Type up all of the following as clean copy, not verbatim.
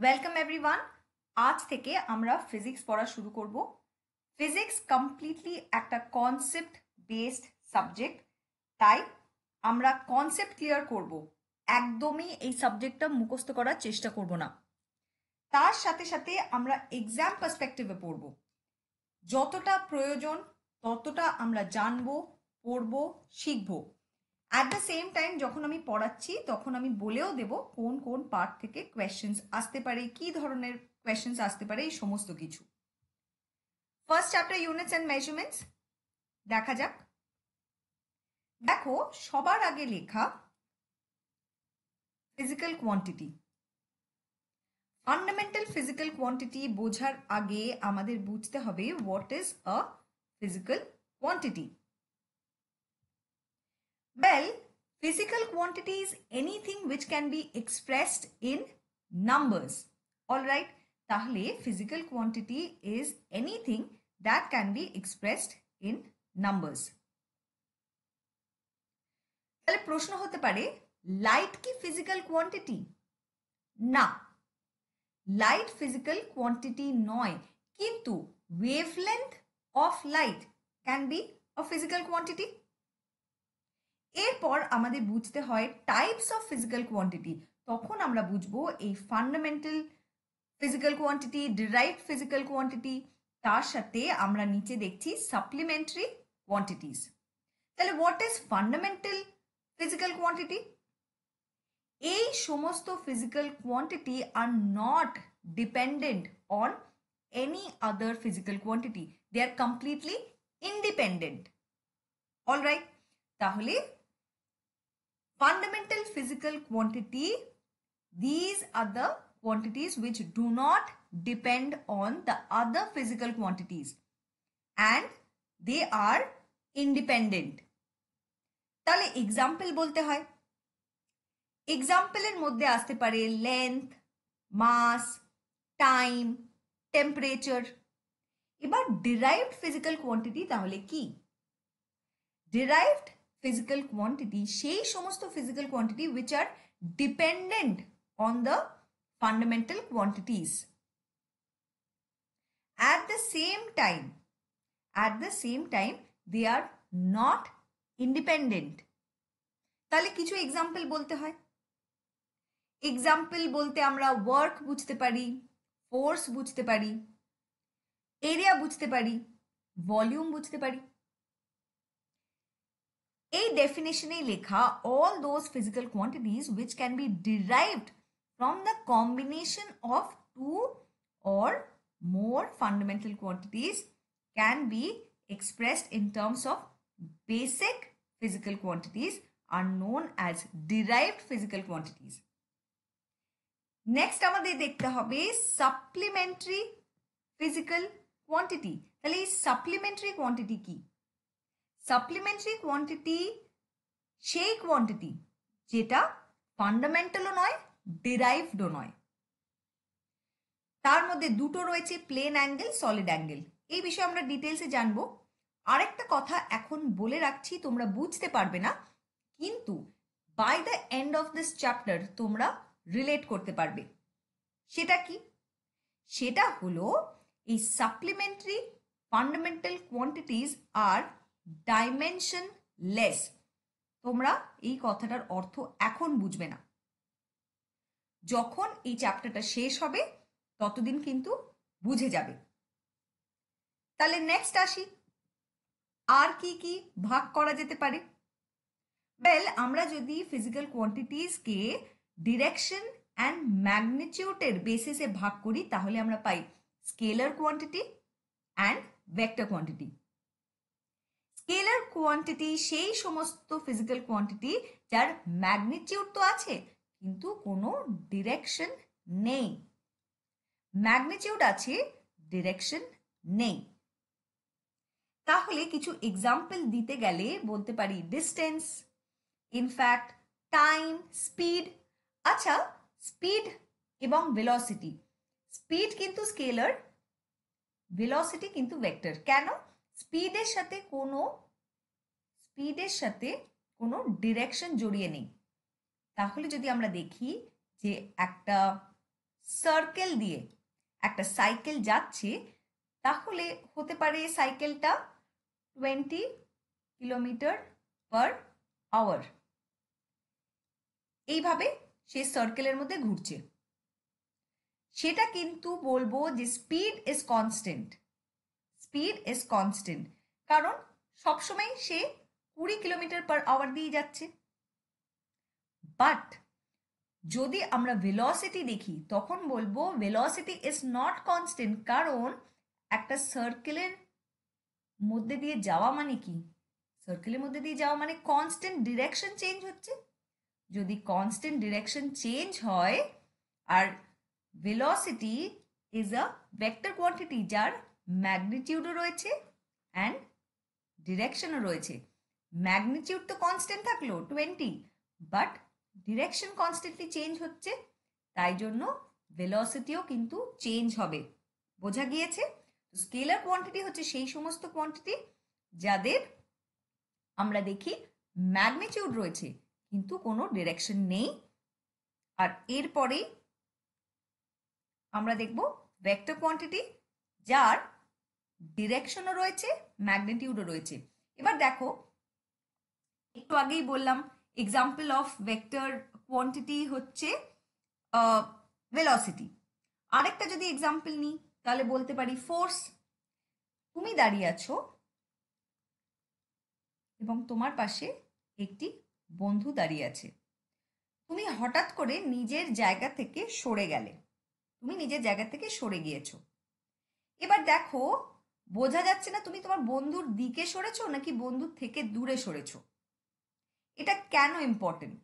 Welcome everyone. আজ থেকে আমরা ফিজিক্স পড়া শুরু করব। ফিজিক্স কমপ্লিটলি একটা কনসেপ্ট বেসড সাবজেক্ট, তাই আমরা কনসেপ্ট ক্লিয়ার করব। একদমই এই সাবজেক্টটা মুখস্থ করার চেষ্টা করব না। তার সাথে সাথে আমরা এক্সাম পার্সপেক্টিভে পড়ব। যতটা প্রয়োজন ততটা আমরা জানবো, পড়বো, শিখবো। অ্যাট দ্য সেম টাইম যখন আমি পড়াচ্ছি তখন আমি বলেও দেব কোন কোন পার্ট থেকে কোয়েশ্চেন্স আসতে পারে, কি ধরনের কোয়েশ্চেন্স আসতে পারে, এই সমস্ত কিছু। First chapter units and measurements দেখা যাক। দেখো, সবার আগে লেখা physical quantity. Fundamental physical quantity বোঝার আগে আমাদের বুঝতে হবে what is a physical quantity. Well, physical quantity is anything which can be expressed in numbers. All right, তাহলে physical quantity is anything that can be expressed in numbers. তাহলে প্রশ্ন হতে পারে, লাইট কি ফিজিক্যাল কোয়ান্টিটি? না, light physical quantity নয়, কিন্তু wavelength of light can be a physical quantity. এরপর আমাদের বুঝতে হয় টাইপস অফ ফিজিক্যাল কোয়ান্টিটি। তখন আমরা বুঝবো এই fundamental physical quantity, derived physical quantity, তার সাথে আমরা নিচে দেখছি সাপ্লিমেন্টারি কোয়ান্টিটিস। তাহলে what is fundamental physical quantity? এই সমস্ত physical quantity are not dependent on any other physical quantity, they are completely independent. Alright, তাহলে fundamental physical quantity, these are the quantities which do not depend on the other physical quantities and they are independent. তাহলে example বলতে হয়, এক্সাম্পলের মধ্যে আসতে পারে length, মাস, time, temperature. এবার derived physical quantity তাহলে কি? ডিরাইভড physical quantity সেই সমস্ত physical quantity which are dependent on the fundamental quantities at the same time they are not independent. তাহলে কিছু এক্সাম্পল বলতে হয়। এক্সাম্পল বলতে আমরা ওয়ার্ক বুঝতে পারি, ফোর্স বুঝতে পারি, এরিয়া বুঝতে পারি, ভলিউম বুঝতে পারি। এই ডেফিনেশনে লেখা all those physical quantities which can be derived from the combination of two or more fundamental quantities can be expressed in terms of basic physical quantities are known as derived physical quantities. Next আমাদের দেখতে হবে supplementary physical quantity. তাহলে এই supplementary quantity কি? Supplementary quantity সেই quantity যেটা ফান্ডামেন্টালও নয়, ডিরাইভডও নয়। তার মধ্যে দুটো রয়েছে, প্লেন অ্যাঙ্গেল, সলিড অ্যাঙ্গেল। এই বিষয়ে আমরা ডিটেলসে জানবো। আরেকটা কথা এখন বলে রাখছি, তোমরা বুঝতে পারবে না, কিন্তু by the end of this chapter তোমরা রিলেট করতে পারবে। সেটা কি? সেটা হলো এই সাপ্লিমেন্টারি ফান্ডামেন্টাল কোয়ান্টিটিজ আর ডাইমেনশনলেস। তোমরা এই কথাটার অর্থ এখন বুঝবে না, যখন এই চ্যাপ্টারটা শেষ হবে ততদিন কিন্তু বুঝে যাবে। তাহলে নেক্সট আসি, আর কি কি ভাগ করা যেতে পারে? ওয়েল, আমরা যদি ফিজিক্যাল কোয়ান্টিটিজকে ডিরেকশন অ্যান্ড ম্যাগনিটিউডের বেসিসে ভাগ করি তাহলে আমরা পাই scalar quantity and vector quantity. Scalar quantity সেই সমস্ত ফিজিক্যাল কোয়ান্টিটি যার ম্যাগনিটিউড তো আছে কিন্তু কোনো ডিরেকশন নেই। ম্যাগনিটিউড আছে, ডিরেকশন নেই। তাহলে কিছু এক্সাম্পল দিতে গেলে বলতে পারি ডিস্টেন্স, ইনফ্যাক্ট, টাইম, স্পিড। আচ্ছা, স্পিড এবং ভেলোসিটি, স্পিড কিন্তু স্কেলার, ভেলোসিটি কিন্তু ভেক্টর। কেন? স্পিডের সাথে কোনো ডিরেকশন জড়িয়ে নেই। তাহলে যদি আমরা দেখি যে একটা সার্কেল দিয়ে একটা সাইকেল যাচ্ছে, তাহলে হতে পারে সাইকেলটা 20 কিলোমিটার পার আওয়ার। এইভাবে সে সার্কেলের মধ্যে ঘুরছে। সেটা কিন্তু বলবো যে speed is constant. Speed is constant, কারণ সবসময় সে 20 কিলোমিটার পার আওয়ার দিয়ে যাচ্ছে। বাট যদি আমরা ভেলোসিটি দেখি তখন বলবো ভেলোসিটি ইজ নট কনস্ট্যান্ট, কারণ একটা সার্কেলের মধ্যে দিয়ে যাওয়া মানে কি? সার্কেলের মধ্যে দিয়ে যাওয়া মানে কনস্ট্যান্ট ডিরেকশন চেঞ্জ হচ্ছে। যদি কনস্ট্যান্ট ডিরেকশন চেঞ্জ হয়, আর velocity is a vector quantity যার ম্যাগনিটিউডও রয়েছে অ্যান্ড ডিরেকশনও রয়েছে। ম্যাগনিটিউড তো কনস্ট্যান্ট থাকলো 20, বাট ডিরেকশন কনস্ট্যান্টলি চেঞ্জ হচ্ছে, তাই জন্য ভেলোসিটিও কিন্তু চেঞ্জ হবে। বোঝা গিয়েছে? স্কেলার কোয়ান্টিটি হচ্ছে সেই সমস্ত কোয়ান্টিটি যাদের আমরা দেখি ম্যাগনিটিউড রয়েছে কিন্তু কোনো ডিরেকশন নেই। আর এরপরেই আমরা দেখব ভেক্টর কোয়ান্টিটি যার ডিরেকশনও রয়েছে, ম্যাগনিটিউডও রয়েছে। এবার দেখো, একটু আগেই বললাম এক্সাম্পল অফ ভেক্টর কোয়ান্টিটি হচ্ছে ভেলোসিটি। আরেকটা যদি এক্সাম্পল নিই তাহলে বলতে পারি ফোর্স। তুমি দাঁড়িয়ে আছো এবং তোমার পাশে একটি বন্ধু দাঁড়িয়ে আছে। তুমি হঠাৎ করে নিজের জায়গা থেকে সরে গেলে, তুমি নিজের জায়গা থেকে সরে গিয়েছো। এবার দেখো, বোঝা যাচ্ছে না তুমি তোমার বন্ধুর দিকে সরেছো নাকি বন্ধুর থেকে দূরে সরেছো। এটা কেন ইম্পর্টেন্ট?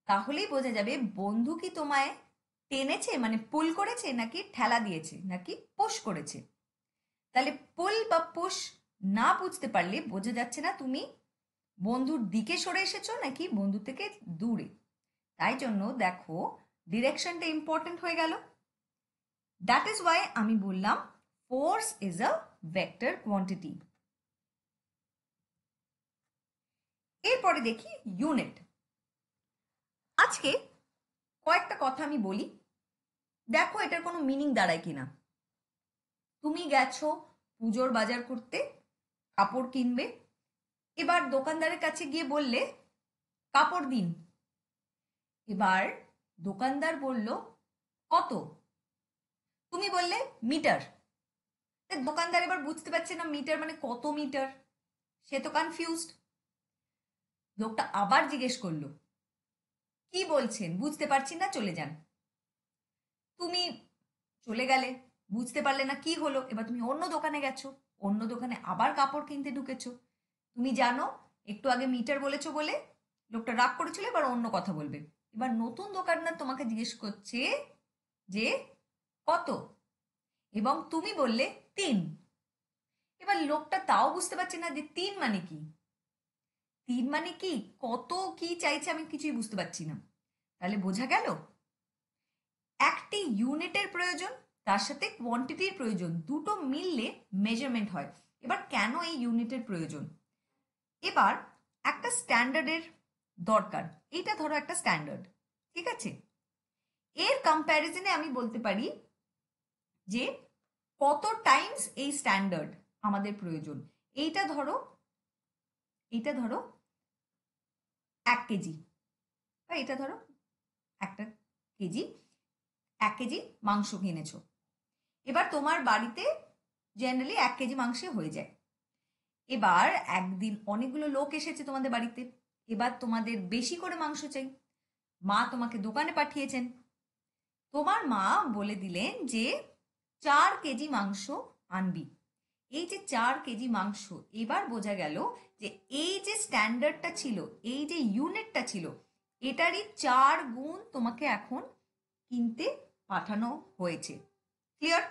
তাহলেই বোঝা যাবে বন্ধু কি তোমায় টেনেছে মানে পুল করেছে, নাকি ঠেলা দিয়েছে, নাকি পুশ করেছে। তাহলে পুল বা পুশ না বুঝতে পারলে বোঝা যাচ্ছে না তুমি বন্ধুর দিকে সরে এসেছো নাকি বন্ধু থেকে দূরে। তাই জন্য দেখো ডিরেকশনটা ইম্পর্টেন্ট হয়ে গেল। দ্যাট ইজ ওয়াই আমি বললাম force is a vector quantity. এরপরে দেখি ইউনিট। আজকে কয়েকটা কথা আমি বলি, দেখো এটার কোনো মিনিং দাঁড়ায় কিনা। তুমি গেছো পুজোর বাজার করতে, কাপড় কিনবে। এবার দোকানদারের কাছে গিয়ে বললে কাপড় দিন। এবার দোকানদার বলল কত? তুমি বললে মিটার। দোকানদার এবার বুঝতে পারছে না মিটার মানে কত মিটার, সে তো কনফিউজড। লোকটা আবার জিজ্ঞেস করলো কি বলছেন, বুঝতে পারছি না, চলে যান। তুমি চলে গেলে, বুঝতে পারলে না কি হলো। এবার তুমি অন্য দোকানে গেছো, অন্য দোকানে আবার কাপড় কিনতে ঢুকেছো। তুমি জানো একটু আগে মিটার বলেছো বলে লোকটা রাগ করেছিল, এবার অন্য কথা বলবে। এবার নতুন দোকানদার তোমাকে জিজ্ঞেস করছে যে কত, এবং তুমি বললে 3। এবার লোকটা তাও বুঝতে পারছে না যে 3 মানে কি, 3 মানে কি, কত কি চাইছে আমি কিছুই বুঝতে পারছি না। তাহলে বোঝা গেল একটি ইউনিটের প্রয়োজন, তার সাথে কোয়ান্টিটির প্রয়োজন, দুটো মিললে মেজারমেন্ট হয়। এবার কেন এই ইউনিটের প্রয়োজন? এবার একটা স্ট্যান্ডার্ডের দরকার। এইটা ধরো একটা স্ট্যান্ডার্ড, ঠিক আছে। এর কম্প্যারিজনে আমি বলতে পারি যে কত টাইমস এই স্ট্যান্ডার্ড আমাদের প্রয়োজন। এইটা ধরো 1 কেজি, বা এটা ধরো 1 কেজি, 1 কেজি মাংস কিনেছো। এবার তোমার বাড়িতে জেনারেলি 1 কেজি মাংসে হয়ে যায়। এবার একদিন অনেকগুলো লোক এসেছে তোমাদের বাড়িতে, এবার তোমাদের বেশি করে মাংস চাই। মা তোমাকে দোকানে পাঠিয়েছেন, তোমার মা বলে দিলেন যে 4 কেজি মাংস আনবি। এই যে 4 কেজি মাংস, এবার বোঝা গেল যে এই যে স্ট্যান্ডার্ডটা ছিল, এই যে ইউনিটটা ছিল, এটারই 4 গুণ তোমাকে এখন কিনতে পাঠানো হয়েছে। ক্লিয়ার?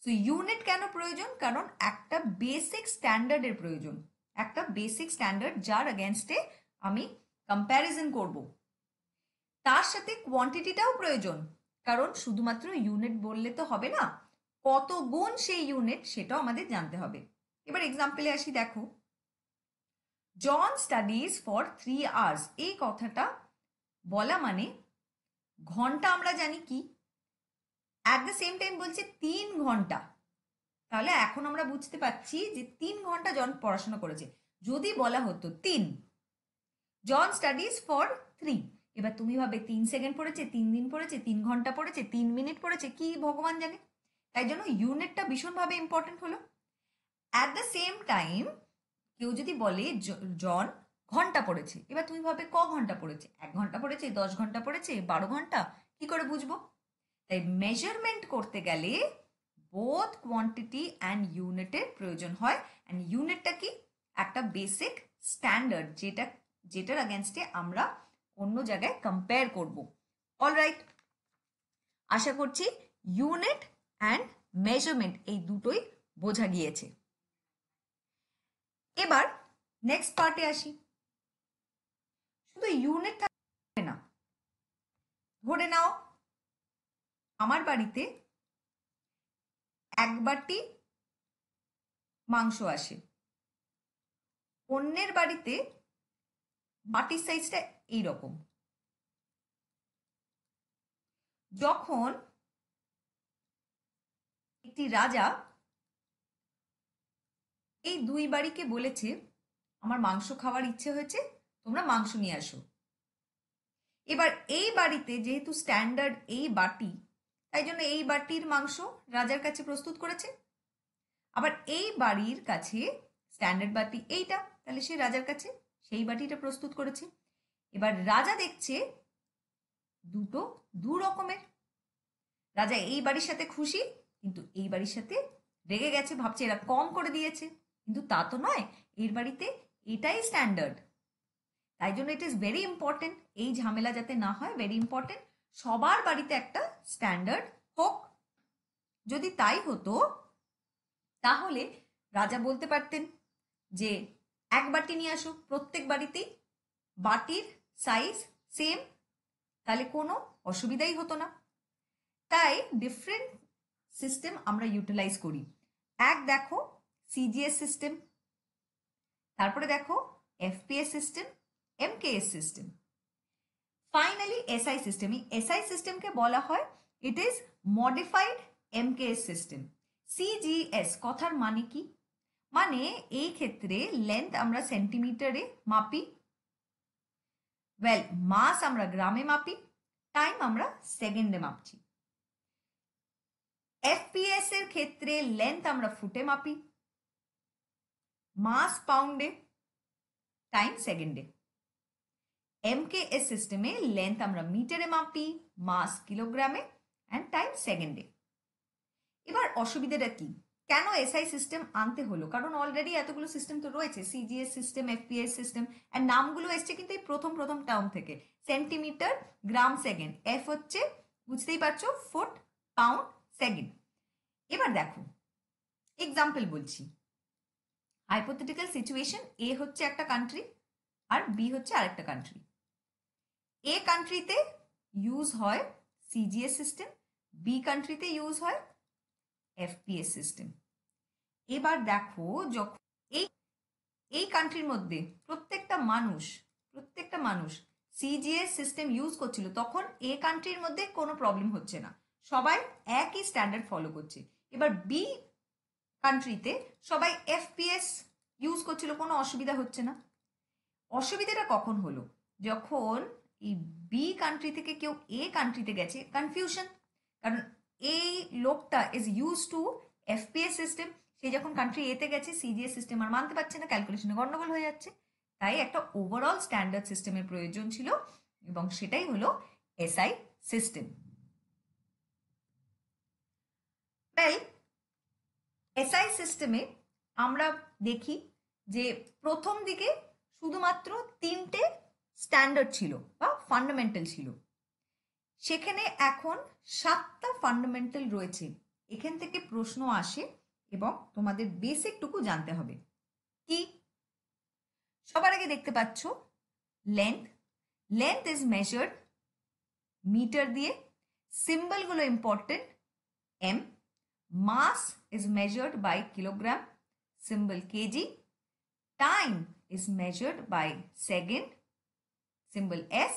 সো ইউনিট কেন প্রয়োজন? কারণ একটা বেসিক স্ট্যান্ডার্ডের প্রয়োজন, একটা বেসিক স্ট্যান্ডার্ড যার এগেনস্টে আমি কম্প্যারিজন করব। তার সাথে কোয়ান্টিটিটাও প্রয়োজন, কারণ শুধুমাত্র ইউনিট বললে তো হবে না, কত গুণ সেই ইউনিট সেটাও আমাদের জানতে হবে। এবার এক্সাম্পলে আসি। দেখো, জন স্টাডিজ ফর 3 আওয়ার্স। এই কথাটা বলা মানে ঘন্টা আমরা জানি কি, অ্যাট দ্য সেম টাইম বলছে 3 ঘন্টা। তাহলে এখন আমরা বুঝতে পারছি যে 3 ঘন্টা জন পড়াশোনা করেছে। যদি বলা হতো 3, জন স্টাডিজ ফর 3, এবার তুমি ভাবে 3 সেকেন্ড পড়েছে, 3 দিন পড়েছে, 3 ঘন্টা পড়েছে, 3 মিনিট পড়েছে, কি ভগবান জানে। তাই জন্য ইউনিটটা ভীষণভাবে ইম্পর্টেন্ট হলো। অ্যাট দ্য সেম টাইম কেউ যদি বলে জন ঘন্টা পড়েছে, এবার তুমি ভাবে ক ঘন্টা পড়েছে, 1 ঘন্টা পড়েছে, 10 ঘন্টা পড়েছে, 12 ঘন্টা, কি করে বুঝবো? তাই মেজারমেন্ট করতে গেলে বোথ কোয়ান্টিটি অ্যান্ড ইউনিটের প্রয়োজন হয়। অ্যান্ড ইউনিটটা কি? একটা বেসিক স্ট্যান্ডার্ড, যেটার অ্যাগেনস্টে আমরা অন্য জায়গায় কম্পেয়ার করব। অলরাইট, আশা করছি ইউনিট অ্যান্ড মেজারমেন্ট এই দুটোই বোঝা গিয়েছে। এবার নেক্সট পার্টে আসি। শুধু ইউনিট থাকবে না, ধরে নাও আমার বাড়িতে 1 বাটি মাংস আসে, অন্যের বাড়িতে বাটির সাইজটা এইরকম। যখন একটি রাজা এই 2 বাড়িকে বলেছে আমার মাংস খাওয়ার ইচ্ছে হয়েছে, তোমরা মাংস নিয়ে আসো। এবার এই বাড়িতে যেহেতু স্ট্যান্ডার্ড এই বাটি, তাই জন্য এই বাটির মাংস রাজার কাছে প্রস্তুত করেছে। আবার এই বাড়ির কাছে স্ট্যান্ডার্ড বাটি এইটা, তাহলে সে রাজার কাছে সেই বাটিটা প্রস্তুত করেছে। এবার রাজা দেখছে দুটো দু রকমের। রাজা এই বাড়ির সাথে খুশি, কিন্তু এই বাড়ির সাথে রেগে গেছে, ভাবছে এরা কম করে দিয়েছে, কিন্তু তা তো নয়, এর বাড়িতে এটাই স্ট্যান্ডার্ড। তাই জন্য ইট ইজ ভেরি ইম্পর্টেন্ট, এই ঝামেলা যাতে না হয়, ভেরি ইম্পর্টেন্ট সবার বাড়িতে একটা স্ট্যান্ডার্ড হোক। যদি তাই হতো তাহলে রাজা বলতে পারতেন যে 1 বাটি নিয়ে আসো, প্রত্যেক বাড়িতেই বাটির সাইজ সেম, তাহলে কোনো অসুবিধাই হতো না। তাই ডিফারেন্ট সিস্টেম আমরা ইউটিলাইজ করি। দেখো সিজিএস সিস্টেম, তারপরে দেখো FPS system, MKS system, finally SI system. এই এসআই সিস্টেমকে বলা হয় it is modified MKS system. CGS কথার মানে কি? মানে এই ক্ষেত্রে লেন্থ আমরা সেন্টিমিটারে মাপি, ওয়েল মাস আমরা গ্রামে মাপি, টাইম আমরা সেকেন্ডে মাপছি। এফপিএস এর ক্ষেত্রে লেন্থ আমরা ফুটে মাপি, মাস পাউন্ডে, টাইম সেকেন্ডে। এমকেএস সিস্টেমে লেন্থ আমরা মিটারে মাপি, মাস কিলোগ্রামে, অ্যান্ড টাইম সেকেন্ডে। এবার অসুবিধাটা কি? কেন এসআই সিস্টেম আনতে হলো? কারণ অলরেডি এতগুলো সিস্টেম তো রয়েছে, সিজিএস সিস্টেম, এফপিএস সিস্টেম, আর নামগুলো এসছে কিন্তু এই প্রথম টার্ম থেকে, সেন্টিমিটার, গ্রাম, সেকেন্ড। এফ হচ্ছে বুঝতেই পারছো ফুট, পাউন্ড, সেকেন্ড। এবার দেখো এক্সাম্পল বলছি, হাইপোথেটিক্যাল সিচুয়েশন, এ হচ্ছে একটা কান্ট্রি আর বি হচ্ছে আরেকটা কান্ট্রি। এ কান্ট্রিতে ইউজ হয় সিজিএস সিস্টেম, বি কান্ট্রিতে ইউজ হয় এফপিএস সিস্টেম। এবার দেখো যখন এই কান্ট্রির মধ্যে প্রত্যেকটা মানুষ সিজিএস সিস্টেম ইউজ করছিল, তখন এ কান্ট্রির মধ্যে কোনো প্রবলেম হচ্ছে না, সবাই একই স্ট্যান্ডার্ড ফলো করছে। এবার বি কান্ট্রিতে সবাই এফপিএস ইউজ করছিল, কোনো অসুবিধা হচ্ছে না। অসুবিধাটা কখন হলো? যখন এই বি কান্ট্রি থেকে কেউ এ কান্ট্রিতে গেছে, কনফিউশন, কারণ এই লোকটা is use to FPS system, সে যখন কান্ট্রি এতে গেছে সিজিএস সিস্টেম আর মানতে পারছে না, ক্যালকুলেশনে গন্ডগোল হয়ে যাচ্ছে। তাই একটা ওভারঅল স্ট্যান্ডার্ড সিস্টেমের প্রয়োজন ছিল, এবং সেটাই হলো এসআই সিস্টেম। তাই এসআই সিস্টেমে আমরা দেখি যে প্রথম দিকে শুধুমাত্র 3টে স্ট্যান্ডার্ড ছিল বা ফান্ডামেন্টাল ছিল, সেখানে এখন 7টা ফান্ডামেন্টাল রয়েছে। এখান থেকে প্রশ্ন আসে এবং তোমাদের বেসিকটুকু জানতে হবে। কি? সবার আগে দেখতে পাচ্ছ লেন্থ ইজ মেজার্ড মিটার দিয়ে, সিম্বলগুলো important, M, mass is measured by kilogram, symbol kg, time is measured by second, symbol s,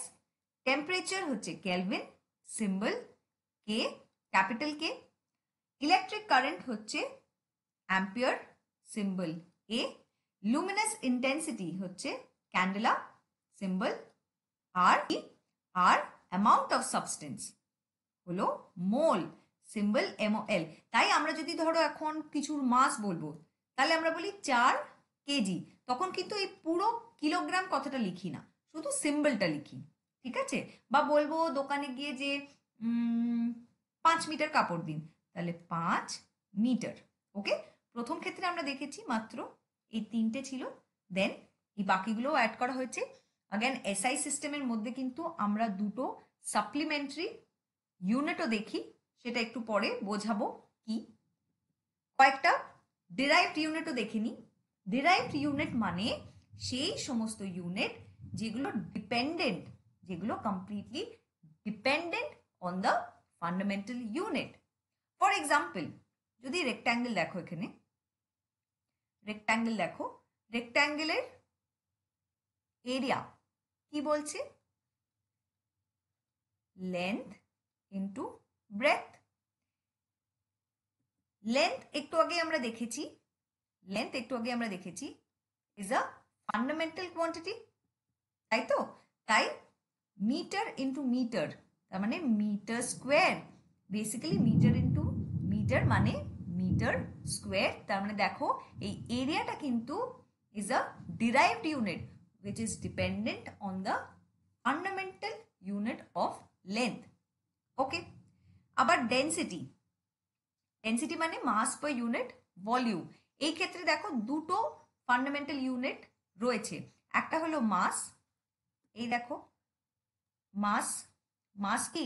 temperature হচ্ছে Kelvin, symbol K, capital K. Electric current হচ্ছে ampere, symbol A. Luminous intensity হচ্ছে candela, symbol আর। আর amount of substance হলো mole, symbol MOL। তাই আমরা যদি ধরো এখন কিছুর মাস বলবো, তাহলে আমরা বলি 4 কেজি, তখন কিন্তু এই পুরো কিলোগ্রাম কথাটা লিখি না, শুধু সিম্বলটা লিখি, ঠিক আছে? বা বলবো দোকানে গিয়ে যে 5 মিটার কাপড় দিন, তাহলে 5 মিটার। ওকে, প্রথম ক্ষেত্রে আমরা দেখেছি মাত্র এই 3টে ছিল, দেন এই বাকিগুলোও অ্যাড করা হয়েছে। अगेन SI সিস্টেমের মধ্যে কিন্তু আমরা দুটো সাপ্লিমেন্টারি ইউনিটও দেখি, সেটা একটু পরে বোঝাবো কি। কয়েকটা ডিরাইভড ইউনিটও দেখে নিই। ডিরাইভড ইউনিট মানে সেই সমস্ত ইউনিট যেগুলো ডিপেন্ডেন্ট, যেগুলো completely dependent on the fundamental unit. For example, যদি রেক্ট্যাঙ্গেল দেখো, এখানে রেক্ট্যাঙ্গেল দেখো, রেক্ট্যাঙ্গেলের এরিয়া কি বলছে? Length into breadth. লেন্থ একটু আগে আমরা দেখেছি, লেন্থ একটু আগে আমরা দেখেছি ইজ আ ফান্ডামেন্টাল কোয়ান্টিটি, তাই তো? তাই মিটার ইন্টু মিটার, তার মানে metre square. Basically metre into metre মানে মিটার স্কোয়ার। তার মানে দেখো এই এরিয়াটা কিন্তু is a derived unit which is dependent on the fundamental unit of length. Okay, আবার ডেন্সিটি, ডেন্সিটি মানে মাস পার ইউনিট ভলিউম। এই ক্ষেত্রে দেখো দুটো ফান্ডামেন্টাল ইউনিট রয়েছে, একটা হলো মাস, এই দেখো মাস। মাস কি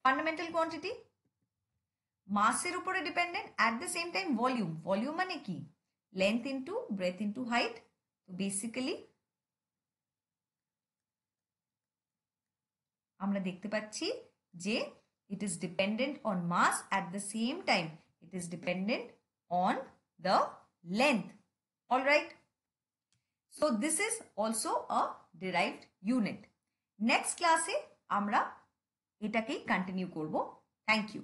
ফান্ডামেন্টাল কোয়ান্টিটি, মাসের উপরে dependent, at the same time volume. Volume মানে কি? Length into breadth into height. তো বেসিক্যালি আমরা দেখতে পাচ্ছি যে it is dependent on mass, at the same time it is dependent on the length. All right, so this is also a derived unit. Next class এ আমরা এটাকেই continue করব। Thank you.